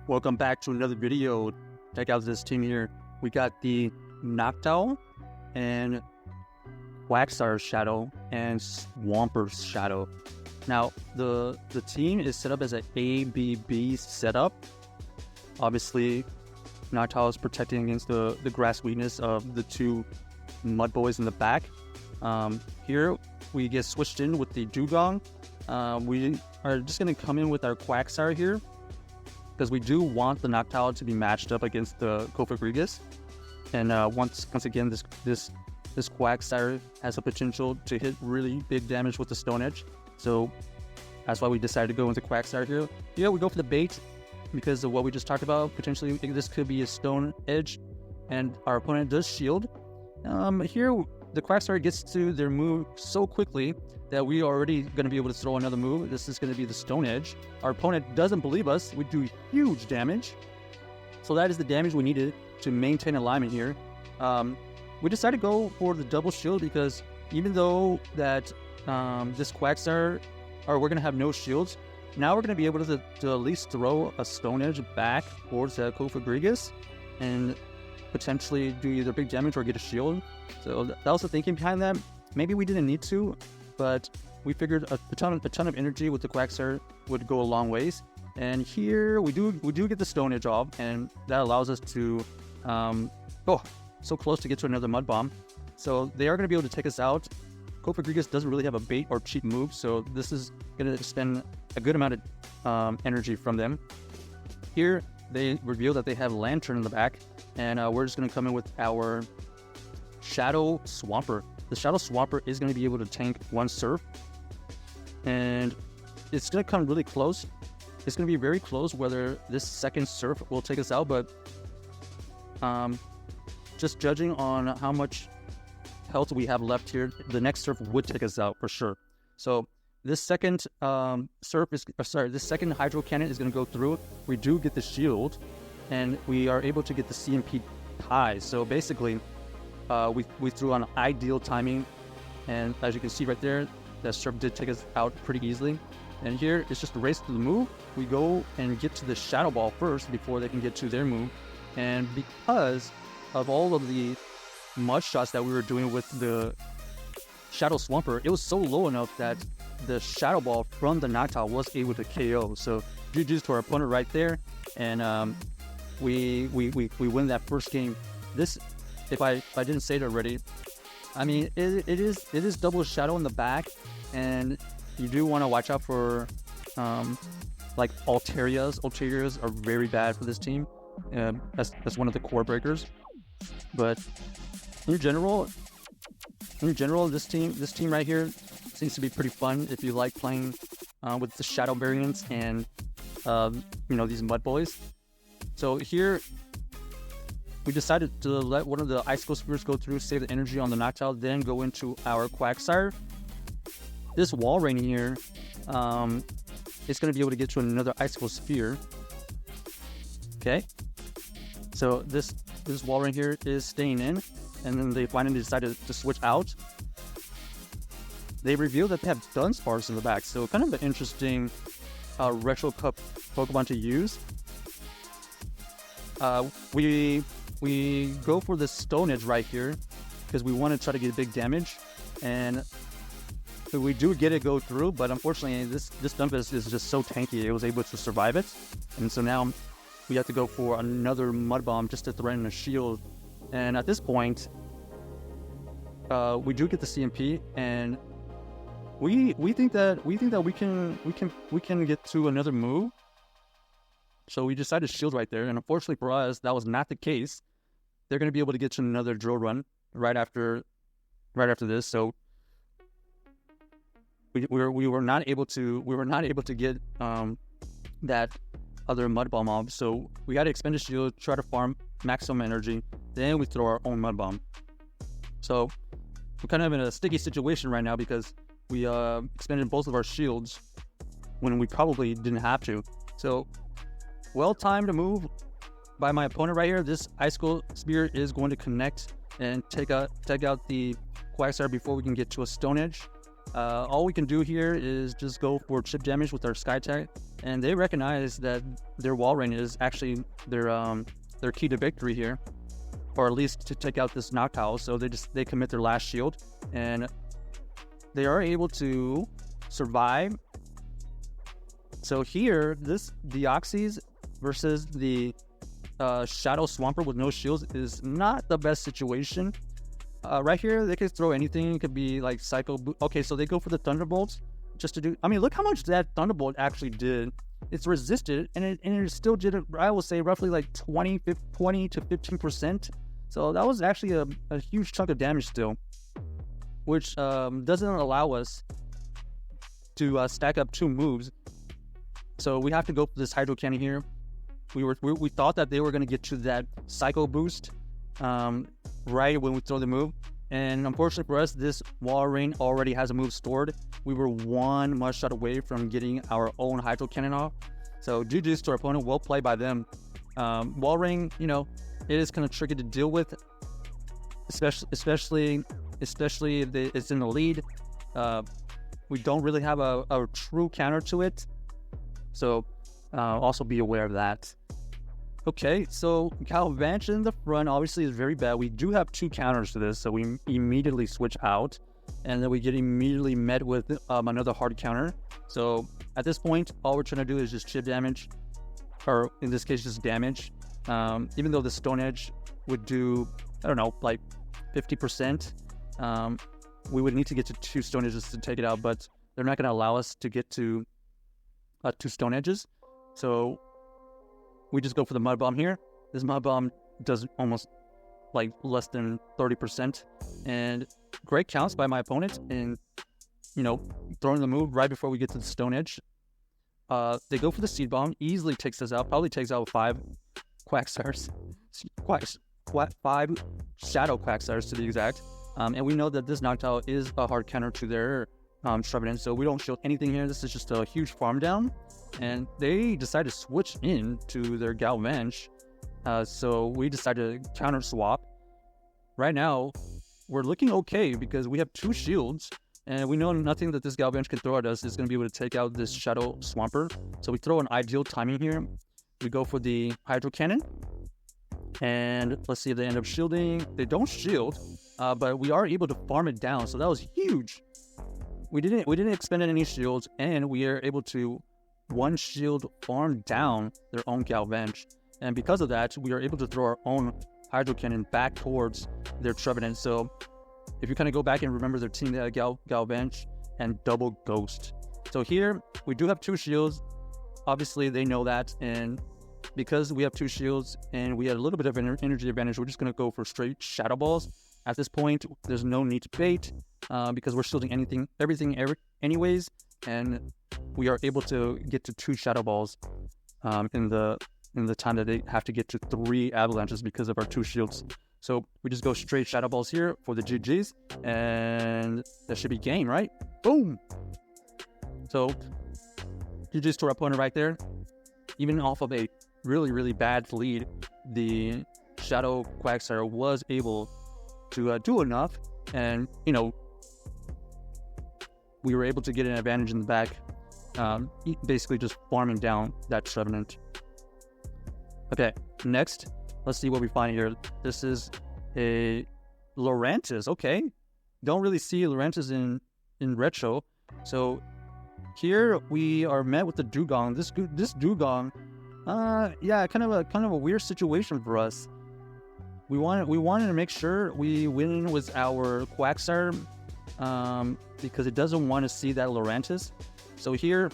Welcome back to another video. Check out this team here. We got the Noctowl and Quagsire Shadow and Swampert Shadow. Now, the team is set up as an ABB setup. Obviously, Noctowl is protecting against the grass weakness of the two mud boys in the back. Here, we get switched in with the Dugong. We are just going to come in with our Quagsire here, because we do want the Noctowl to be matched up against the Quagsire. And once again, this Quagsire has a potential to hit really big damage with the Stone Edge. So that's why we decided to go into Quagsire here. Yeah, we go for the bait because of what we just talked about. Potentially, this could be a Stone Edge, and our opponent does shield. Here, the Quagsire gets to their move so quickly that we are already going to be able to throw another move. This is going to be the Stone Edge. Our opponent doesn't believe us. We do huge damage. So that is the damage we needed to maintain alignment here. We decided to go for the double shield because even though that this Quagsire, we're going to have no shields, now we're going to be able to at least throw a Stone Edge back towards that Quagsire and potentially do either big damage or get a shield. So that was the thinking behind that. Maybe we didn't need to, but we figured a ton of energy with the Quagsire would go a long ways. And here we do get the Stone Edge off, and that allows us to so close to get to another Mud Bomb. So they are going to be able to take us out. Quagsire doesn't really have a bait or cheap move, so this is going to spend a good amount of energy from them. Here they reveal that they have Lantern in the back, and we're just going to come in with our Shadow Swampert. The Shadow Swampert is going to be able to tank one Surf, and it's going to come really close. It's going to be very close whether this second Surf will take us out, but just judging on how much health we have left here, the next Surf would take us out for sure. So this second this second Hydro Cannon is going to go through. We do get the shield, and we are able to get the CMP high. So basically, we threw on ideal timing, and as you can see right there, that Surf did take us out pretty easily. And here it's just a race to the move. We go and get to the Shadow Ball first before they can get to their move. And because of all of the mud shots that we were doing with the Shadow Swampert, it was so low enough that the Shadow Ball from the Noctowl was able to KO. So GG's to our opponent right there, and we win that first game. This, if I didn't say it already, I mean it is double Shadow in the back, and you do want to watch out for like Alterias. Alterias are very bad for this team. That's one of the core breakers. But in general, this team right here seems to be pretty fun if you like playing with the Shadow variants and these mud boys. So here we decided to let one of the Icicle Spears go through, save the energy on the Noctowl, then go into our Quagsire. This Wall Rain here is going to be able to get to another Icicle Spear. Okay, so this Wall Rain here is staying in, and then they finally decided to switch out. They revealed that they have Dunsparce in the back, so kind of an interesting Retro Cup Pokemon to use. We go for the Stone Edge right here because we want to try to get big damage, and we do get it go through, but unfortunately this Dunsparce is just so tanky it was able to survive it, and so now we have to go for another Mud Bomb just to threaten a shield. And at this point, we do get the CMP, and we think that we can get to another move. So we decided to shield right there, and unfortunately for us, that was not the case. They're going to be able to get to another Drill Run right after this. So we were not able to get that other Mud Bomb off. So we got to expend a shield, try to farm maximum energy, then we throw our own Mud Bomb. So we're kind of in a sticky situation right now because we expended both of our shields when we probably didn't have to. So well-timed move by my opponent right here. This Icicle Spear is going to connect and take out the Quagsire before we can get to a Stone Edge. All we can do here is just go for chip damage with our Sky Tag, and they recognize that their wall rain is actually their key to victory here, or at least to take out this Noctowl. So they commit their last shield, and they are able to survive. So here, this Deoxys versus the Shadow Swampert with no shields is not the best situation. Right here, they could throw anything. It could be like Psycho. Okay, so they go for the Thunderbolts just to do. I mean, look how much that Thunderbolt actually did. It's resisted, and it still did, I will say, roughly like 20 to 15%. So that was actually a huge chunk of damage still, which doesn't allow us to stack up 2 moves. So we have to go for this Hydro Cannon here. We thought that they were going to get to that Psycho boost right when we throw the move, and unfortunately for us, this Wall Rain already has a move stored. We were 1 must shot away from getting our own Hydro Cannon off. So GG's to our opponent. Well played by them. Wall Rain, you know, it is kind of tricky to deal with, especially if it's in the lead. We don't really have a true counter to it, so also be aware of that. Okay, so Galvantch in the front obviously is very bad. We do have 2 counters to this, so we immediately switch out, and then we get immediately met with another hard counter. So at this point, all we're trying to do is just chip damage, or in this case, just damage. Even though the Stone Edge would do, I don't know, like 50%, we would need to get to 2 Stone Edges to take it out, but they're not going to allow us to get to 2 Stone Edges. So we just go for the Mud Bomb here. This Mud Bomb does almost like less than 30%, and great counts by my opponent, and you know, throwing the move right before we get to the Stone Edge. They go for the Seed Bomb, easily takes us out, probably takes out 5 Quagsires, 5 Shadow Quagsires to be exact. And we know that this Noctowl is a hard counter to their Trevenant, so we don't shield anything here. This is just a huge farm down, and they decide to switch in to their Galvantch. So we decide to counter swap. Right now, we're looking okay because we have 2 shields, and we know nothing that this Galvantch can throw at us is going to be able to take out this Shadow Swampert. So we throw an ideal timing here. We go for the Hydro Cannon, and let's see if they end up shielding. They don't shield, but we are able to farm it down, so that was huge. We didn't expend any shields, and we are able to 1 shield farm down their own Galvantch. And because of that, we are able to throw our own Hydro Cannon back towards their Trevenant. So if you kind of go back and remember their team, they had Galvantch and Double Ghost. So here, we do have 2 shields. Obviously, they know that, and because we have 2 shields and we had a little bit of energy advantage, we're just going to go for straight Shadow Balls. At this point, there's no need to bait because we're shielding everything anyways, and we are able to get to 2 Shadow Balls in the time that they have to get to 3 Avalanches because of our 2 shields. So we just go straight Shadow Balls here for the GGs, and that should be game, right? Boom! So GGs to our opponent right there. Even off of a really, really bad lead, the Shadow Quagsire was able to do enough, and you know, we were able to get an advantage in the back, basically just farming down that Trevenant. Okay, next, let's see what we find here. This is a Lurantis. Okay, don't really see Lurantis in retro. So here we are met with the Dugong. This Dugong, yeah, kind of a weird situation for us. We wanted to make sure we win with our Quagsire, because it doesn't want to see that Lurantis. So here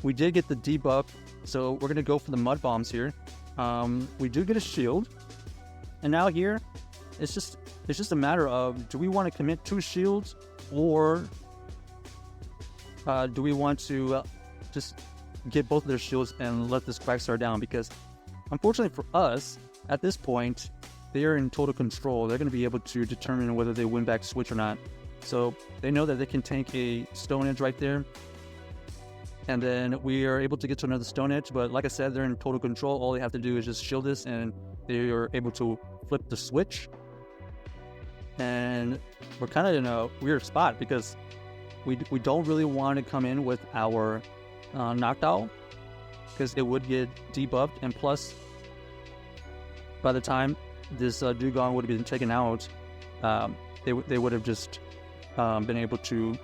we did get the debuff, so we're gonna go for the Mud Bombs here. We do get a shield, and now here it's just a matter of, do we want to commit 2 shields, or do we want to just get both of their shields and let this Quagsire down? Because unfortunately for us, at this point, they are in total control. They're going to be able to determine whether they win back switch or not. So they know that they can tank a Stone Edge right there, and then we are able to get to another Stone Edge. But like I said, they're in total control. All they have to do is just shield this, and they are able to flip the switch. And we're kind of in a weird spot because we don't really want to come in with our Noctowl, because it would get debuffed, and plus, by the time this Dugong would have been taken out, they would have just been able to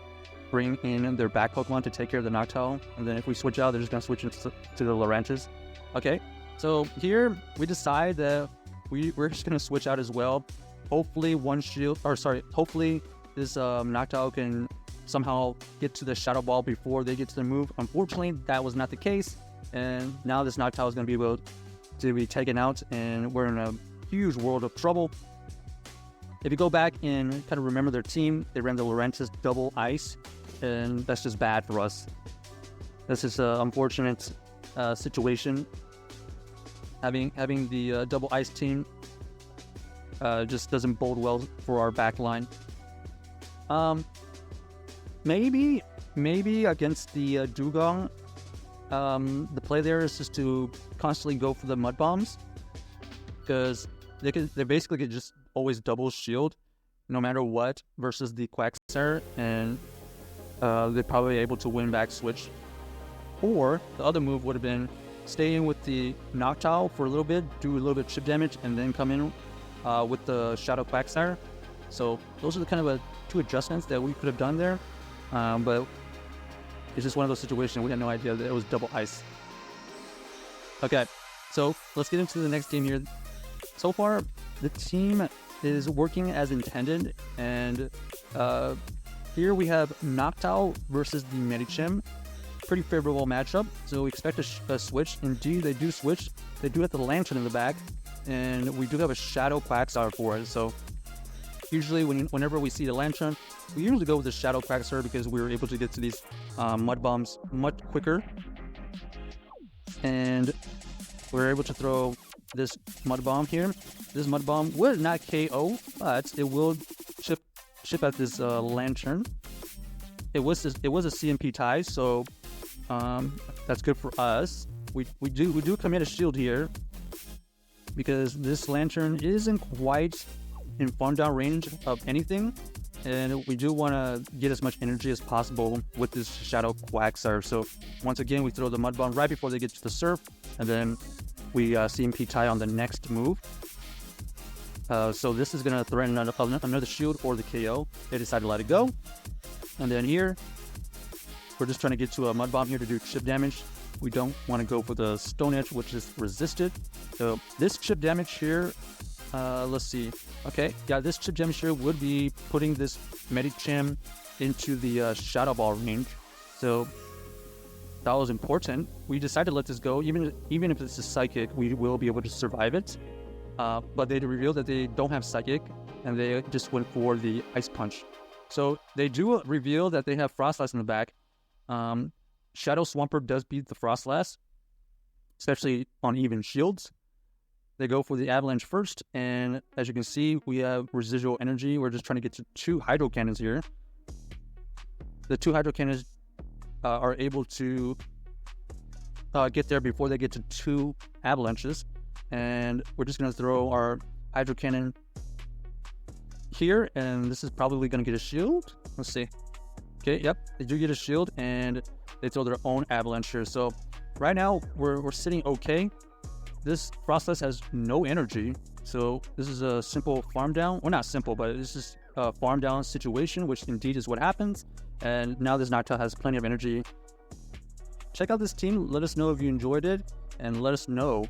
bring in their back Pokemon to take care of the Noctowl, and then if we switch out, they're just going to switch into the Lurantis. Okay, so here we decide that we're just going to switch out as well. Hopefully hopefully this Noctowl can somehow get to the Shadow Ball before they get to the move. Unfortunately, that was not the case, and now this Noctowl is going to be able to be taken out, and we're in a huge world of trouble. If you go back and kind of remember their team, they ran the Lurantis double ice, and that's just bad for us. This is an unfortunate situation. Having the double ice team just doesn't bode well for our back line. Maybe against the Dugong, the play there is just to constantly go for the Mud Bombs, because they basically could just always double shield no matter what versus the Quagsire, and they're probably able to win back switch. Or the other move would have been stay in with the Noctowl for a little bit, do a little bit of chip damage, and then come in with the Shadow Quagsire. So those are the kind of two adjustments that we could have done there, but it's just one of those situations we had no idea that it was double ice. Okay, so let's get into the next game here. So far, the team is working as intended, and here we have Noctowl versus the Medicham. Pretty favorable matchup, so we expect a switch. Indeed, they do switch. They do have the Lantern in the back, and we do have a Shadow Quagsire for it. So usually whenever we see the Lantern, we usually go with the Shadow Quagsire because we were able to get to these Mud Bombs much quicker, and we're able to throw this Mud Bomb here. This Mud Bomb will not KO, but it will chip at this Lantern. It was a CMP tie, so that's good for us. We do commit a shield here because this Lantern isn't quite in farm down range of anything, and we do want to get as much energy as possible with this Shadow Quagsire. So once again, we throw the Mud Bomb right before they get to the Surf, and then we CMP tie on the next move. So this is going to threaten another shield or the KO. They decide to let it go. And then here, we're just trying to get to a Mud Bomb here to do chip damage. We don't want to go for the Stone Edge, which is resisted. So this chip damage here, let's see. Okay, yeah, this chip damage here would be putting this Medicham into the Shadow Ball range. So that was important. We decided to let this go. Even if it's a Psychic, we will be able to survive it. But they revealed that they don't have Psychic, and they just went for the Ice Punch. So they do reveal that they have Frostlass in the back. Shadow Swampert does beat the Frostlass, especially on even shields. They go for the Avalanche first, and as you can see, we have residual energy. We're just trying to get to 2 Hydro Cannons here. The 2 Hydro Cannons are able to get there before they get to 2 Avalanches, and we're just going to throw our Hydro Cannon here, and this is probably going to get a shield. Let's see. Okay, yep, they do get a shield, and they throw their own Avalanche here. So right now we're sitting okay. This Frostlass has no energy, so this is a simple farm down. Well, not simple, but this is a farm down situation, which indeed is what happens. And now this Noctowl has plenty of energy. Check out this team. Let us know if you enjoyed it, and let us know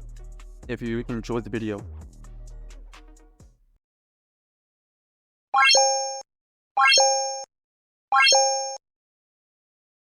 if you enjoyed the video. What?